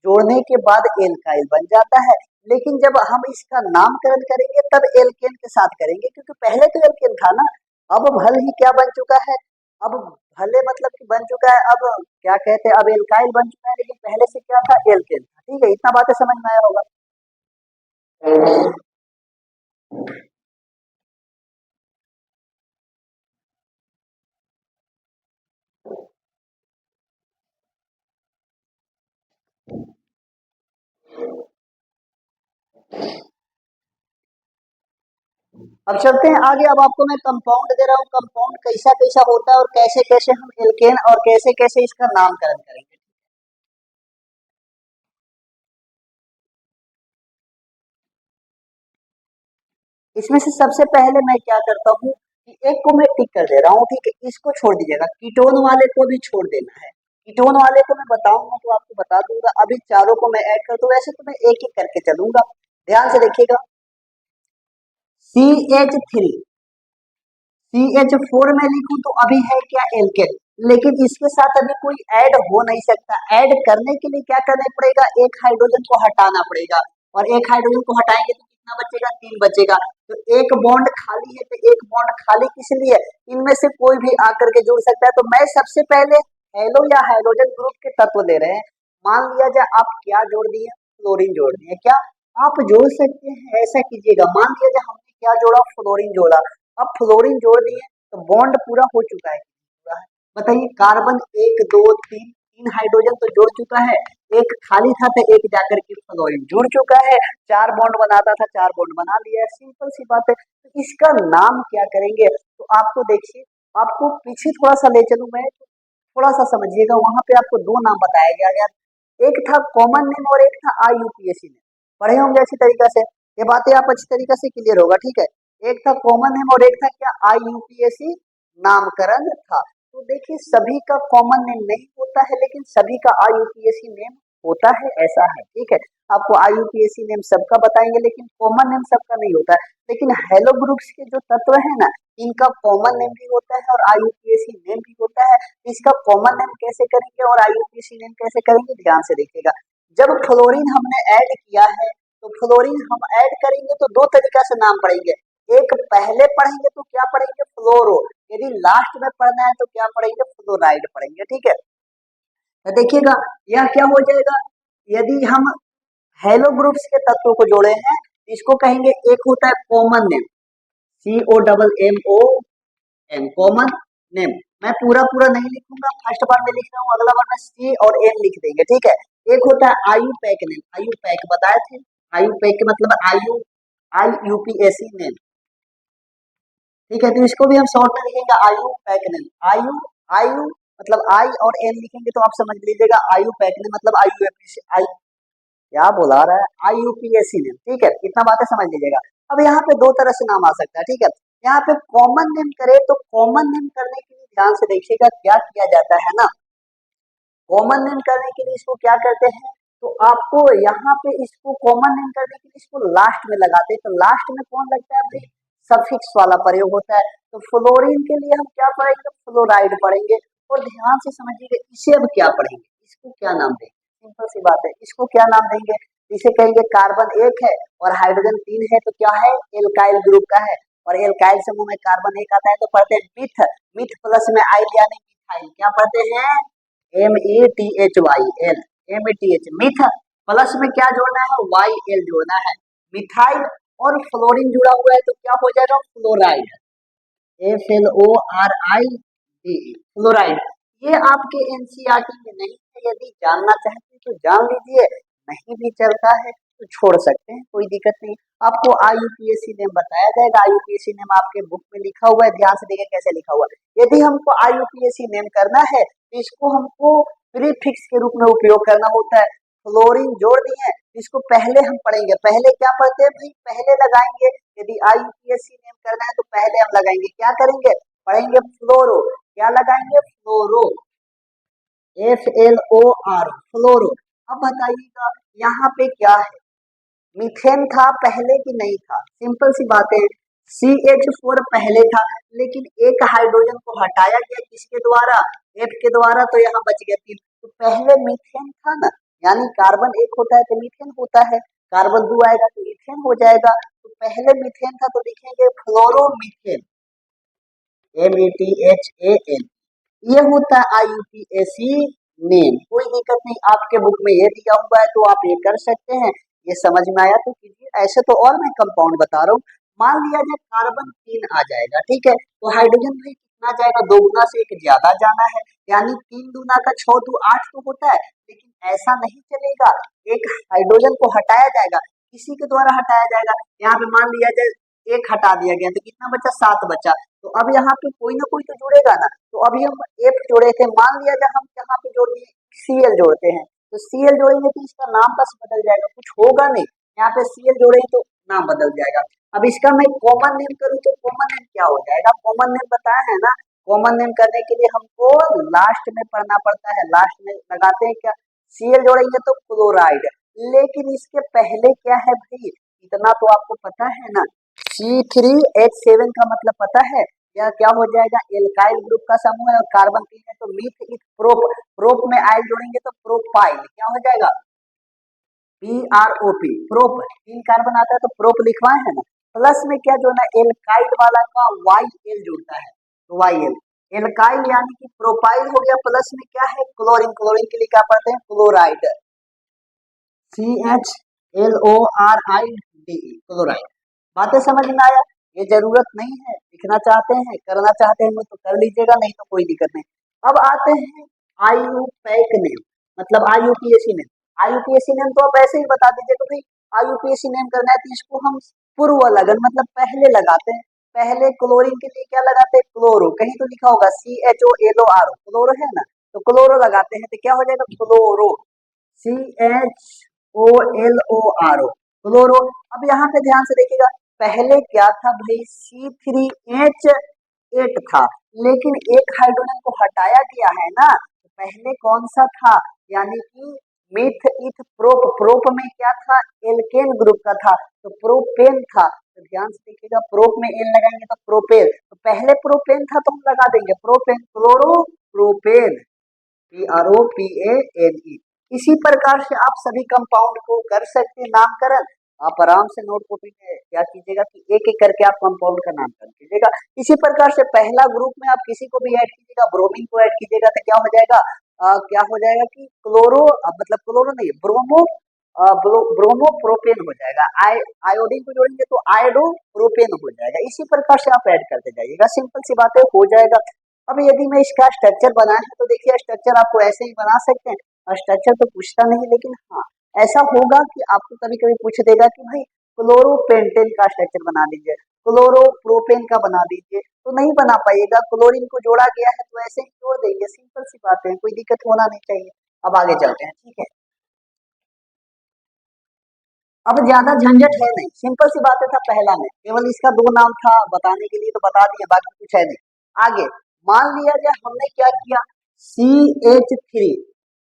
जोड़ने के बाद एल्काइल बन जाता है। लेकिन जब हम इसका नामकरण करेंगे तब एल्केन के साथ करेंगे क्योंकि पहले तो एल्केन था ना। अब भले ही क्या बन चुका है, अब भले मतलब कि बन चुका है, अब क्या कहते हैं, अब एल्काइल बन चुका है लेकिन पहले से क्या था, एल्केन था। ठीक है, इतना बातें समझ में आया होगा। अब चलते हैं आगे। अब आपको मैं कंपाउंड दे रहा हूँ, कंपाउंड कैसा कैसा होता है और कैसे कैसे हम एल्केन और कैसे कैसे इसका नामकरण करेंगे। इसमें से सबसे पहले मैं क्या करता हूँ कि एक को मैं टिक कर दे रहा हूँ, ठीक है, इसको छोड़ दीजिएगा, कीटोन वाले को भी छोड़ देना है। कीटोन वाले को मैं बताऊंगा तो आपको बता दूंगा, अभी चारों को मैं ऐड कर दूं, वैसे तो मैं एक एक करके चलूंगा। ध्यान से देखिएगा, CH3 CH4 में लिखूं तो अभी है क्या, एल्केन, लेकिन इसके साथ अभी कोई ऐड हो नहीं सकता। ऐड करने के लिए क्या करना पड़ेगा, एक हाइड्रोजन को हटाना पड़ेगा और एक हाइड्रोजन को हटाएंगे तो कितना बचेगा, 3 बचेगा। तो एक बॉन्ड खाली है तो एक बॉन्ड खाली किस लिए, इनमें से कोई भी आकर के जुड़ सकता है। तो मैं सबसे पहले हेलो या हाइड्रोजन ग्रुप के तत्व दे रहे हैं। मान लिया जाए आप क्या जोड़ दिए, फ्लोरीन जोड़ दिए, क्या आप जोड़ सकते हैं, ऐसा कीजिएगा। मान लिया जाए हमने क्या जोड़ा, फ्लोरीन जोड़ा। अब फ्लोरीन जोड़ दिए तो बॉन्ड पूरा हो चुका है, पूरा है। बताइए, कार्बन 1 2 3 3 हाइड्रोजन तो जोड़ चुका है, एक खाली था तो एक जाकर के फ्लोरीन जुड़ चुका है। 4 बॉन्ड बनाता था, 4 बॉन्ड बना लिया है, सिंपल सी बात है। तो इसका नाम क्या करेंगे, तो आपको देखिए, आपको पीछे थोड़ा सा ले चलूं मैं, थोड़ा सा समझिएगा। वहां पे आपको 2 नाम बताया गया, एक था कॉमन नेम और एक था IUPAC नेम। पढ़े होंगे अच्छी तरीके से, ये बातें आप अच्छी तरीके से क्लियर होगा, ठीक है। एक था कॉमन नेम और एक था क्या, IUPAC नामकरण था। तो देखिए सभी का कॉमन नेम नहीं होता है लेकिन सभी का IUPAC नेम होता है, ऐसा है, ठीक है। आपको IUPAC नेम सबका बताएंगे लेकिन कॉमन नेम सबका नहीं होता है। लेकिन हेलो ग्रुप्स के जो तत्व है ना, इनका कॉमन नेम भी होता है और IUPAC नेम भी होता है। इसका कॉमन नेम कैसे करेंगे और IUPAC नेम कैसे करेंगे, ध्यान से देखिएगा। जब फ्लोरीन हमने ऐड किया है तो फ्लोरीन हम ऐड करेंगे तो 2 तरीका से नाम पढ़ेंगे। एक पहले पढ़ेंगे तो क्या पढ़ेंगे, फ्लोरो। यदि लास्ट में पढ़ना है तो क्या पढ़ेंगे, फ्लोराइड पढ़ेंगे, ठीक है। तो देखिएगा यह क्या हो जाएगा, यदि हम हेलो ग्रुप्स के तत्वों को जोड़े हैं, इसको कहेंगे, एक होता है common name, COMMON, common name. मैं पूरा पूरा नहीं लिखूंगा, फर्स्ट बार में लिख रहा हूँ, अगला बार में C और N लिख देंगे, ठीक है। एक होता है IUPAC नेम, IUPAC बताए थे, IUPAC के मतलब IUPAC नेम, ठीक है। तो इसको भी हम शॉर्ट में लिखेंगे IUPAC नेम। आयु मतलब I और N लिखेंगे तो आप समझ लीजिएगा IUPAC नेम मतलब IUPAC, क्या बोला रहा है, IUPAC नेम, ठीक है। इतना बातें समझ लीजिएगा। अब यहाँ पे 2 तरह से नाम आ सकता है, ठीक है। यहाँ पे कॉमन नेम करे तो कॉमन नेम करने के लिए ध्यान से देखिएगा क्या किया जाता है ना, कॉमन नेम करने के लिए इसको क्या करते हैं, तो आपको यहाँ पे इसको कॉमन नेम करने के लिए इसको लास्ट में लगाते हैं। तो लास्ट में कौन लगता है भाई, सफिक्स वाला प्रयोग होता है। तो फ्लोरीन के लिए हम क्या पढ़ेंगे, फ्लोराइड पढ़ेंगे। और ध्यान से समझिएगा इसे अब क्या पढ़ेंगे, इसको क्या नाम देंगे, सिंपल सी बात है, इसको क्या नाम देंगे, इसे कहेंगे कार्बन 1 है और हाइड्रोजन 3 है तो क्या है, एल्काइल ग्रुप का है। और एल्काइल समूह में कार्बन 1 आता है तो पढ़ते हैं मिथ, मिथ प्लस में आइल यानी मिथाइल, क्या पढ़ते हैं, METHYL, METH मिथ, प्लस में क्या जोड़ना है, YL जोड़ना है। मिथाइल और फ्लोरीन जुड़ा हुआ है तो क्या हो जाएगा, फ्लोराइड, FLORIDE, फ्लोराइड। ये आपके एनसीईआरटी में नहीं है, यदि जानना चाहते हैं तो जान लीजिए, नहीं भी चलता है तो छोड़ सकते हैं, कोई दिक्कत नहीं। आपको IUPAC नेम बताया जाएगा, IUPAC नेम आपके बुक में लिखा हुआ है, ध्यान से देखिए कैसे लिखा हुआ है। यदि हमको IUPAC नेम करना है तो इसको हमको प्रीफिक्स के रूप में उपयोग करना होता है। फ्लोरीन जोड़ दिए, इसको पहले हम पढ़ेंगे, पहले क्या पढ़ते हैं भाई, पहले लगाएंगे। यदि IUPAC नेम करना है तो पहले हम लगाएंगे, क्या करेंगे, पढ़ेंगे फ्लोरो, क्या लगाएंगे, फ्लोरो, FLOR, फ्लोरो। अब बताइएगा यहाँ पे क्या है, मीथेन था पहले कि नहीं था, सिंपल सी बात है, CH4 पहले था, लेकिन एक हाइड्रोजन को हटाया गया किसके द्वारा, F के द्वारा, तो यहाँ बच गया 3। तो पहले मीथेन था ना, यानी कार्बन एक होता है तो मीथेन होता है, कार्बन 2 आएगा तो इथेन हो जाएगा। तो पहले मीथेन था तो लिखेंगे फ्लोरोमीथेन, METHAN। ये होता है IUPAC नेम, कोई दिक्कत नहीं, आपके बुक में ये दिया हुआ है तो आप ये कर सकते हैं। ये समझ में आया तो कीजिए, ऐसे तो और मैं कंपाउंड बता रहा हूँ। मान लिया जाए कार्बन 3 आ जाएगा, ठीक है, तो हाइड्रोजन भाई कितना जाएगा, 2 गुना से एक ज्यादा जाना है, यानी 3 दूना का 6 2 8 तो होता है, लेकिन ऐसा नहीं चलेगा, एक हाइड्रोजन को हटाया जाएगा, किसी के द्वारा हटाया जाएगा। यहाँ पे मान लिया जाए एक हटा दिया गया तो कितना बचा, 7 बचा, तो अब यहाँ पे कोई ना कोई तो जुड़ेगा ना, तो अभी हम F जोड़े थे, मान लिया जाए हम यहाँ पे जोड़ दिए Cl जोड़ते हैं, तो Cl जोड़ेंगे तो इसका नाम बस बदल जाएगा, कुछ होगा नहीं, यहाँ पे Cl जोड़ेंगे तो नाम बदल जाएगा। अब इसका मैं कॉमन नेम करूँ तो कॉमन नेम क्या हो जाएगा, कॉमन नेम बताया है ना, कॉमन नेम करने के लिए हमको लास्ट में पढ़ना पड़ता है, लास्ट में लगाते हैं क्या, Cl जोड़ेंगे तो क्लोराइड, लेकिन इसके पहले क्या है भाई, इतना तो आपको पता है ना, C3H7 का मतलब पता है, यह क्या हो जाएगा, एल्काइल ग्रुप का समूह है, और कार्बन 3 है तो मीथ इथ प्रोप, प्रोप में आइल जोड़ेंगे तो प्रोपाइल, क्या हो जाएगा, PROP, प्रोप, 3 कार्बन आता है तो प्रोप लिखवाए है ना, प्लस में क्या जोड़ना, एल्काइल वाला का YL जुड़ता है, तो YL, एल्काइल यानी कि प्रोपाइल हो गया, प्लस में क्या है, क्लोरीन, क्लोरीन के लिए क्या पढ़ते हैं, क्लोराइड, CHLORIDE, क्लोराइड। बातें समझ में आया, ये जरूरत नहीं है, लिखना चाहते हैं करना चाहते हैं तो कर लीजिएगा, नहीं तो कोई दिक्कत नहीं। अब आते हैं IUPAC नेम, मतलब IUPAC नेम, IUPAC नेम तो आप ऐसे ही बता दीजिए तो भाई IUPAC नेम करना है तो इसको हम पूर्व लगन मतलब पहले लगाते हैं, पहले क्लोरीन के लिए क्या लगाते हैं, क्लोरो, कहीं तो लिखा होगा CHOLOR, क्लोरो है ना, तो क्लोरो लगाते हैं तो क्या हो जाएगा, क्लोरो, CHOLORO, क्लोरो। अब यहाँ पे ध्यान से देखिएगा, पहले क्या था भाई, C3H8 था, लेकिन एक हाइड्रोजन को हटाया गया है ना, तो पहले कौन सा था, यानी कि मिथ इथ प्रोप, प्रोप में क्या था, एल्केन ग्रुप का था, तो प्रोपेन था, तो ध्यान से देखिएगा, प्रोप में एल लगाएंगे तो प्रोपेन, तो पहले प्रोपेन था तो हम लगा देंगे प्रोपेन, क्लोरो प्रोपेन, PROPANE। इसी प्रकार से आप सभी कंपाउंड को कर सकते हैं नामकरण, आप आराम से नोट कॉपी में क्या कीजिएगा कि एक एक करके आप कंपाउंड का नामकरण कीजिएगा। इसी प्रकार से पहला ग्रुप में आप किसी को भी ऐड कीजिएगा, ब्रोमीन को ऐड कीजिएगा तो क्या हो जाएगा, क्या हो जाएगा कि क्लोरो, मतलब क्लोरो नहीं, ब्रोमो, ब्रोमो प्रोपेन हो जाएगा, आयोडीन को जोड़ेंगे तो आयोडो प्रोपेन हो जाएगा। इसी प्रकार से आप ऐड करते जाइएगा, सिंपल सी बात है, हो जाएगा। अब यदि मैं इसका स्ट्रक्चर बनाए तो देखिए स्ट्रक्चर आपको ऐसे ही बना सकते हैं, स्ट्रक्चर तो पूछता नहीं, लेकिन हाँ ऐसा होगा कि आपको कभी कभी पूछ देगा कि भाई क्लोरोपेंटेन का स्ट्रक्चर बना दीजिए, क्लोरोप्रोपेन का बना दीजिए, तो नहीं बना पाइएगा, क्लोरीन को जोड़ा गया है तो ऐसे ही जोड़ देंगे, सिंपल सी बात है, कोई दिक्कत होना नहीं चाहिए। अब आगे चलते हैं, ठीक है, अब ज्यादा झंझट है नहीं, सिंपल सी बात था, पहला में केवल इसका 2 नाम था, बताने के लिए तो बता दिया, बाकी कुछ है नहीं। आगे मान लिया जाए हमने क्या किया, CH3,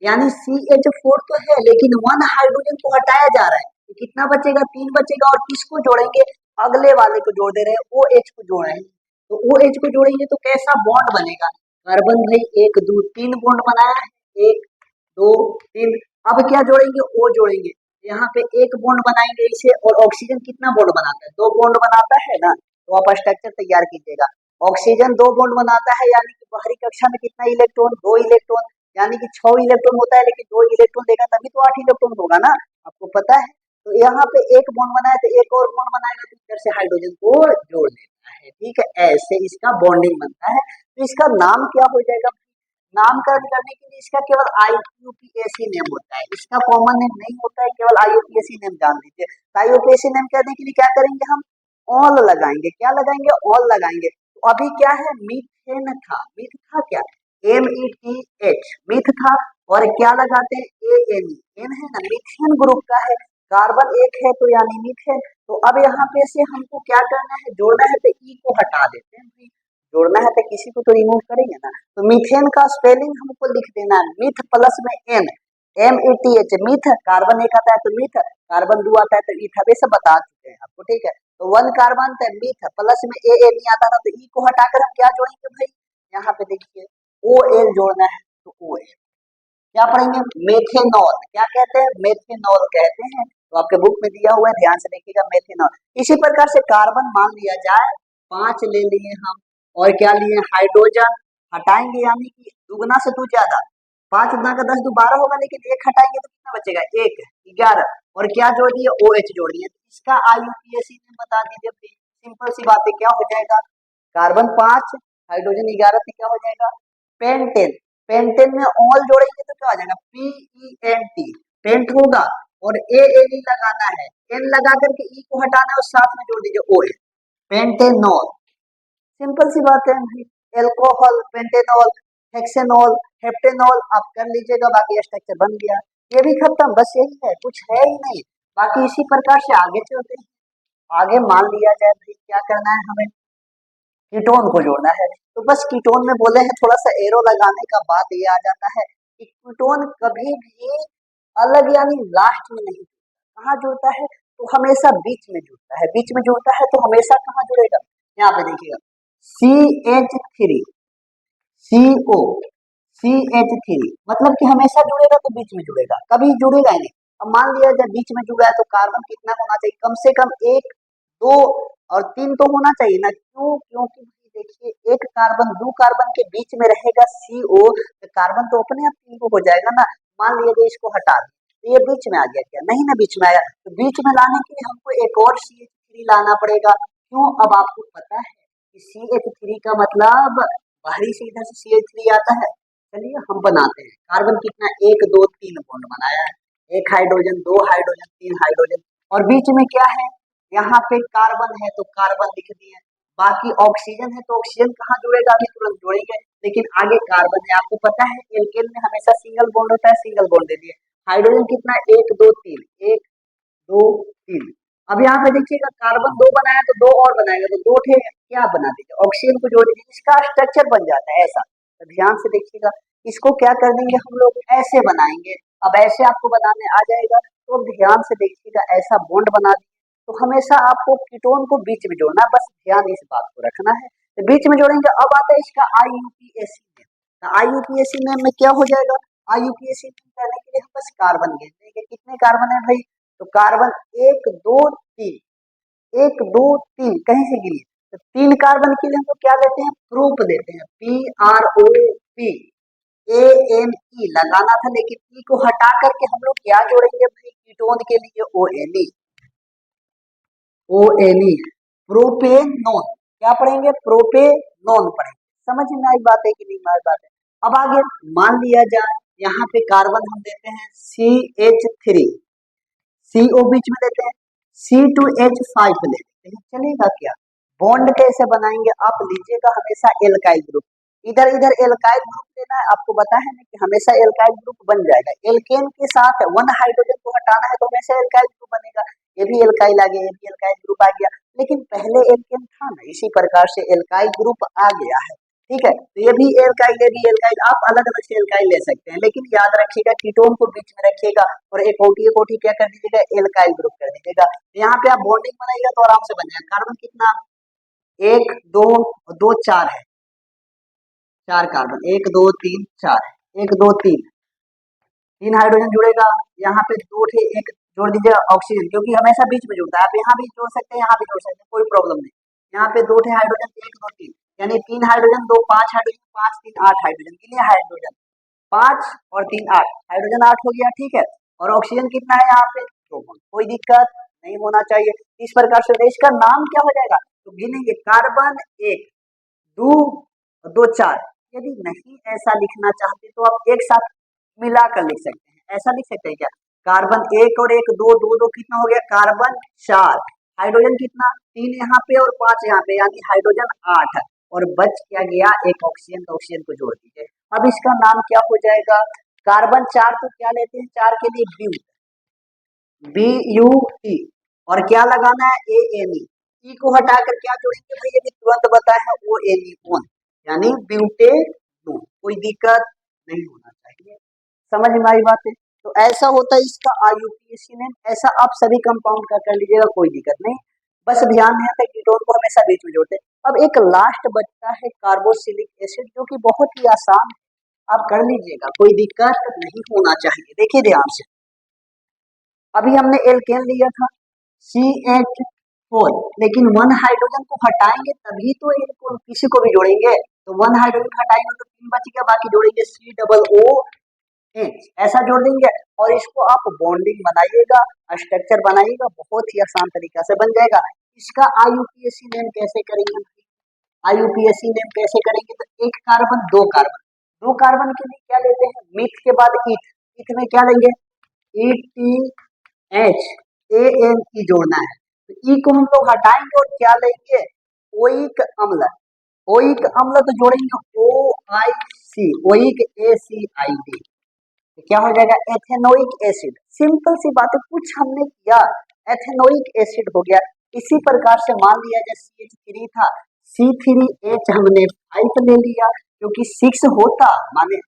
यानी CH4 तो है लेकिन 1 हाइड्रोजन को हटाया जा रहा है, तो कितना बचेगा, 3 बचेगा, और किसको जोड़ेंगे, अगले वाले को जोड़ दे रहे हैं, OH को जोड़ रहे हैं, तो OH को जोड़ेंगे तो कैसा बॉन्ड बनेगा, कार्बन भाई 1 2 3 बॉन्ड बनाया है, 1 2 3, अब क्या जोड़ेंगे, O जोड़ेंगे, यहाँ पे एक बॉन्ड बनाएंगे इसे, और ऑक्सीजन कितना बॉन्ड बनाता है, 2 बॉन्ड बनाता है ना, तो आप स्ट्रक्चर तैयार कीजिएगा, ऑक्सीजन 2 बॉन्ड बनाता है, यानी कि बाहरी कक्षा में कितना इलेक्ट्रॉन, 2 इलेक्ट्रॉन, यानी कि 6 इलेक्ट्रॉन होता है, लेकिन 2 इलेक्ट्रॉन देगा तभी तो 8 इलेक्ट्रॉन होगा ना, आपको पता है। तो यहाँ पे एक बॉन्ड बनाया तो एक और बॉन्ड बनाएगा तो इधर से हाइड्रोजन को जोड़ देता है, ठीक है, ऐसे इसका बॉन्डिंग बनता है। तो इसका नाम क्या हो जाएगा, नामकरण करने के लिए इसका केवल IUPAC नेम होता है, इसका कॉमन नेम नहीं होता है, केवल IUPAC नेम जान लीजिए। IUPAC नेम कहने के लिए क्या करेंगे हम, ऑल लगाएंगे, क्या लगाएंगे, ऑल लगाएंगे। तो अभी क्या है, मीथेन था, मीथ था क्या, METH मीथ था, और क्या लगाते हैं, ANE, एन है ना, मीथेन ग्रुप का है, कार्बन एक है तो यानी मीथेन। तो अब यहाँ पे से हमको क्या करना है, जोड़ना है, तो ई को हटा देते हैं, जोड़ना है तो किसी को तो रिमूव करेंगे ना। तो मीथेन का स्पेलिंग हमको लिख देना है, मिथ प्लस में एन, METH मिथ, कार्बन एक आता है तो मिथ, कार्बन 2 आता है तो ईथ, अब ये सब बता चुके हैं आपको, ठीक है। तो 1 कार्बन था मिथ, प्लस में ANE आता था तो ई को हटाकर हम क्या जोड़ेंगे भाई, यहाँ पे देखिए OL जोड़ना है तो OL, क्या पढ़ेंगे, मेथेनॉल, क्या कहते हैं, मेथेनॉल कहते हैं। तो आपके बुक में दिया हुआ है, ध्यान से देखिएगा, मेथेनॉल। इसी प्रकार से कार्बन मान लिया जाए 5 ले लिए हम, और क्या लिए, हाइड्रोजन हटाएंगे, यानी कि दुगना से 2 ज्यादा, 5 गुना का 10 2 12 होगा, लेकिन एक हटाएंगे तो कितना बचेगा, 1 11, और क्या जोड़ दिए, OH जोड़ दिए। इसका IUPAC में बता दीजिए, सिंपल सी बात है, क्या हो जाएगा, कार्बन 5 हाइड्रोजन 11 से क्या हो जाएगा, पेंटेन, पेंटेन में ऑल जोड़ेंगे तो क्या हो जाएगा, PENT, पेंट होगा, और ANE लगाना है, एन लगा करके ई को हटाना है और साथ में जोड़ दीजिए OL, पेंटेनॉल, सिंपल सी बात है। एल्कोहल, पेंटेनॉल, हेक्सेनॉल, हेप्टेनॉल, आप कर लीजिएगा, बाकी स्ट्रक्चर बन गया, ये भी खत्म, बस यही है, कुछ है ही नहीं। बाकी इसी प्रकार से आगे चलते हैं, आगे मान लिया जाए भाई क्या करना है हमें, कीटोन को जोड़ना है। तो बस कीटोन में बोले हैं, थोड़ा सा एरो लगाने का बात ये आ जाता है कि कीटोन कभी भी अलग यानी लास्ट में नहीं, कहाँ जुड़ता है, तो हमेशा बीच में जुड़ता है, बीच में जुड़ता है तो हमेशा कहाँ जुड़ेगा, यहाँ पे देखिएगा CH3 CO, CH3, मतलब कि हमेशा जुड़ेगा तो बीच में जुड़ेगा, कभी जुड़ेगा ही नहीं। अब मान लिया जाए बीच में जुड़ा है तो कार्बन कितना होना चाहिए, कम से कम 1 2 और 3 तो होना चाहिए ना, क्यों, क्योंकि देखिए एक कार्बन 2 कार्बन के बीच में रहेगा CO, तो कार्बन तो अपने आप 3 हो जाएगा ना। मान लिया जाए इसको हटा दें तो ये बीच में आ गया, क्या नहीं ना, बीच में आया, तो बीच में लाने के लिए हमको एक और CH3 लाना पड़ेगा, क्यों, अब आपको पता है कि CH3 का मतलब बाहरी से इधर से CH3 आता है, चलिए हम बनाते हैं। कार्बन कितना, 1 2 3 बॉन्ड बनाया है, 1 हाइड्रोजन 2 हाइड्रोजन 3 हाइड्रोजन, और बीच में क्या है, यहाँ पे कार्बन है तो कार्बन लिख दिए, बाकी ऑक्सीजन है तो ऑक्सीजन कहाँ जुड़ेगा, अभी तुरंत जोड़ेंगे, लेकिन आगे कार्बन है, आपको पता है एल्केन में हमेशा सिंगल बॉन्ड होता है, सिंगल बॉन्ड दे दिए। हाइड्रोजन कितना, 1 2 3 1 2 3, अब यहाँ पे देखिएगा कार्बन 2 बनाया तो 2 और बनाएगा तो 2 थे, क्या बना दीजिए, ऑक्सीजन को जोड़ दीजिए, इसका स्ट्रक्चर बन जाता है ऐसा। तो ध्यान से देखिएगा, इसको क्या कर देंगे हम लोग, ऐसे बनाएंगे। अब ऐसे आपको बनाने आ जाएगा तो ध्यान से देखिएगा, ऐसा बॉन्ड बना दीजिए। तो हमेशा आपको कीटोन को बीच में जोड़ना, बस ध्यान इस बात को रखना है, तो बीच में जोड़ेंगे। अब आता है इसका IUPAC में, तो IUPAC में क्या हो जाएगा, IUPAC करने के लिए हम बस कार्बन गिन देंगे, कितने कार्बन है भाई, तो कार्बन 1 2 3 1 2 3 कहीं से गिनिए, तो 3 कार्बन के लिए हम लोग क्या लेते हैं, प्रूप लेते हैं, PROP, ANE लगाना था, लेकिन ई को हटा करके हम लोग क्या जोड़ेंगे भाई, कीटोन के लिए ONE, ONE, प्रोपेनॉन, क्या पढ़ेंगे, प्रोपेनॉन पढ़ेंगे। समझ में आई बात है कि नहीं आई बात है। अब आगे मान लिया जाए यहाँ पे कार्बन हम देते हैं CH3, CO बीच में देते हैं, C2H5 ले लेते हैं, चलेगा क्या, बॉन्ड कैसे बनाएंगे, आप लीजिएगा हमेशा एल्काइल ग्रुप, इधर इधर एल्काइल ग्रुप लेना है, आपको पता है ना कि हमेशा एल्काइल ग्रुप बन जाएगा, एल्केन के साथ 1 हाइड्रोजन को हटाना है तो हमेशा एल्काइल ग्रुप बनेगा, ये भी एल्काइल आ गया, ये भी एल्काइल ग्रुप आ गया, लेकिन पहले एल्केन था ना, इसी प्रकार से एल्काइल ग्रुप आ गया है, ठीक है। तो ये भी एल्काइल, ये भी एल्काइल, आप अलग अलग से एल्काइल ले सकते हैं, लेकिन याद रखिएगा कीटोन को बीच में रखिएगा, और एक कोटी क्या कर दीजिएगा, एल्काइल ग्रुप कर दीजिएगा। यहाँ पे आप बॉन्डिंग बनाइएगा तो आराम से बन जाएगा। कार्बन कितना, 1 2 2 4 है, 4 कार्बन, 1 2 3 4, 1 2 3 हाइड्रोजन जुड़ेगा, यहाँ पे 2 थे, एक जोड़ दीजिएगा ऑक्सीजन, क्योंकि हमेशा बीच में जुड़ता है, आप यहाँ भी जोड़ सकते हैं, यहाँ भी जोड़ सकते हैं, कोई प्रॉब्लम नहीं। यहाँ पे 2 थे हाइड्रोजन, 1 2 3, यानी 3 हाइड्रोजन 2 5 हाइड्रोजन 5 3 8 हाइड्रोजन के लिए हाइड्रोजन, 5 और 3 8, हाइड्रोजन 8 हो गया, ठीक है। और ऑक्सीजन कितना है यहाँ पे 2 बॉन्ड, कोई दिक्कत नहीं होना चाहिए। इस प्रकार से इसका नाम क्या हो जाएगा, तो गिनेंगे कार्बन 1 2 2 4। यदि नहीं ऐसा लिखना चाहते तो आप एक साथ मिलाकर लिख सकते हैं, ऐसा लिख सकते हैं क्या, कार्बन 1 और 1 2 2 2 कितना हो गया, कार्बन 4, हाइड्रोजन कितना 3 यहाँ पे और 5 यहाँ पे, यानी हाइड्रोजन 8, और बच क्या गया एक ऑक्सीजन, तो ऑक्सीजन को जोड़ दीजिए। अब इसका नाम क्या हो जाएगा, कार्बन 4 तो क्या लेते हैं 4 के लिए ब्यूट, BUT, और क्या लगाना है ANE, ई को हटाकर क्या जोड़ेंगे भाई, यदि तुरंत बताया है ONE, यानी ब्यूटेनोन, कोई दिक्कत नहीं होना चाहिए। समझ में आई बात है, तो ऐसा होता है इसका IUPAC नेम, ऐसा आप सभी कंपाउंड का कर लीजिएगा, कोई दिक्कत नहीं। बस ध्यान में आता है कीटोन को हमेशा बीच में जोड़ते हैं। अब एक लास्ट बचता है कार्बोक्सिलिक एसिड, जो कि बहुत ही आसान, आप कर लीजिएगा, कोई दिक्कत नहीं होना चाहिए। देखिए ध्यान से, अभी हमने एल्केन लिया था CH4, लेकिन 1 हाइड्रोजन को हटाएंगे तभी तो एल्कोन किसी को भी जोड़ेंगे, तो 1 हाइड्रोजन हटाएंगे तो 3 बच गया, बाकी जोड़ेंगे COOH, ऐसा जोड़ देंगे। और इसको आप बॉन्डिंग बनाइएगा, स्ट्रक्चर बनाइएगा, बहुत ही आसान तरीका से बन जाएगा। इसका IUPAC नेम कैसे करेंगे, IUPAC नेम कैसे करेंगे, तो एक कार्बन दो कार्बन, दो कार्बन के लिए क्या लेते हैं, मिथ के बाद ईथ, ईथ में क्या लेंगे ETHANE जोड़ना है, तो ई को हम लोग हटाएंगे और क्या लेंगे ओइक अम्ल, ओइक अम्ल तो जोड़ेंगे OIC, ओइक ACID, तो क्या हो जाएगा एथेनोइक एसिड। सिंपल सी बात है, कुछ हमने किया, एथेनोइक एसिड हो गया। इसी प्रकार से मान लिया जैसे CH3 था, C3H हमने 5 ले लिया, क्योंकि 6 होता माने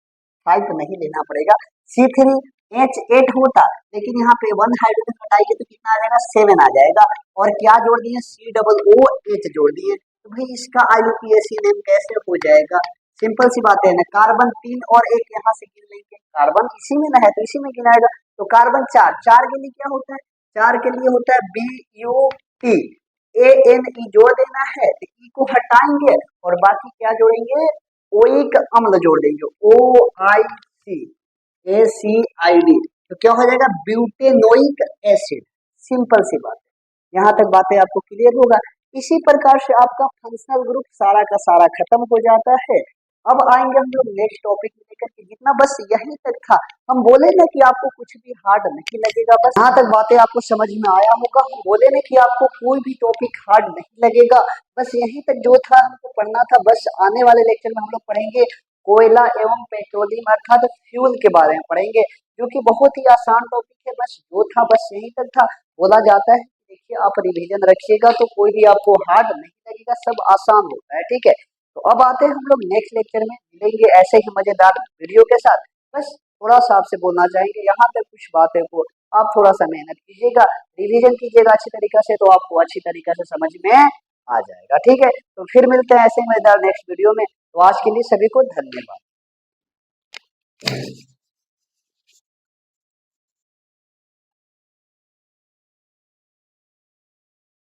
5 नहीं लेना पड़ेगा, C3H8 होता, लेकिन यहाँ पे 1 हाइड्रोजन हटाएंगे तो कितना आ जाएगा 7 आ जाएगा, और क्या जोड़ दिए COOH जोड़ दिए, तो भाई इसका IUPAC नेम कैसे हो जाएगा, सिंपल सी बात है ना, कार्बन 3 और 1 यहाँ से गिन लेंगे, कार्बन इसी में ना है तो इसी में गिनाएगा, तो कार्बन 4, 4 के लिए क्या होता है, 4 के लिए होता है BUT, ANE जोड़ देना है, तो ई को हटाएंगे और बाकी क्या जोड़ेंगे ओइक अम्ल जोड़ देंगे OICACID, तो क्या हो जाएगा ब्यूटेनोइक एसिड। सिंपल सी बात है, यहाँ तक बातें आपको क्लियर होगा। इसी प्रकार से आपका फंक्शनल ग्रुप सारा का सारा खत्म हो जाता है। अब आएंगे हम लोग नेक्स्ट टॉपिक लेकर के, जितना बस यहीं तक था, हम बोले ना कि आपको कुछ भी हार्ड नहीं लगेगा, बस यहाँ तक बातें आपको समझ में आया होगा। हम बोले ना कि आपको कोई भी टॉपिक हार्ड नहीं लगेगा, बस यहीं तक जो था हमको पढ़ना था। बस आने वाले लेक्चर में हम लोग पढ़ेंगे कोयला एवं पेट्रोलियम अर्थात फ्यूल के बारे में पढ़ेंगे, जो कि बहुत ही आसान टॉपिक है। बस जो था बस यहीं तक था। बोला जाता है देखिए आप रिवीजन रखिएगा तो कोई भी आपको हार्ड नहीं लगेगा, सब आसान होता है, ठीक है। तो अब आते हैं हम लोग नेक्स्ट लेक्चर में, मिलेंगे ऐसे ही मजेदार वीडियो के साथ। बस थोड़ा सा आपसे बोलना चाहेंगे, यहाँ तक कुछ बातें को आप थोड़ा सा मेहनत कीजिएगा, रिवीजन कीजिएगा अच्छी तरीके से, तो आपको अच्छी तरीके से समझ में आ जाएगा, ठीक है। तो फिर मिलते हैं ऐसे ही मजेदार नेक्स्ट वीडियो में। तो आज के लिए सभी को धन्यवाद।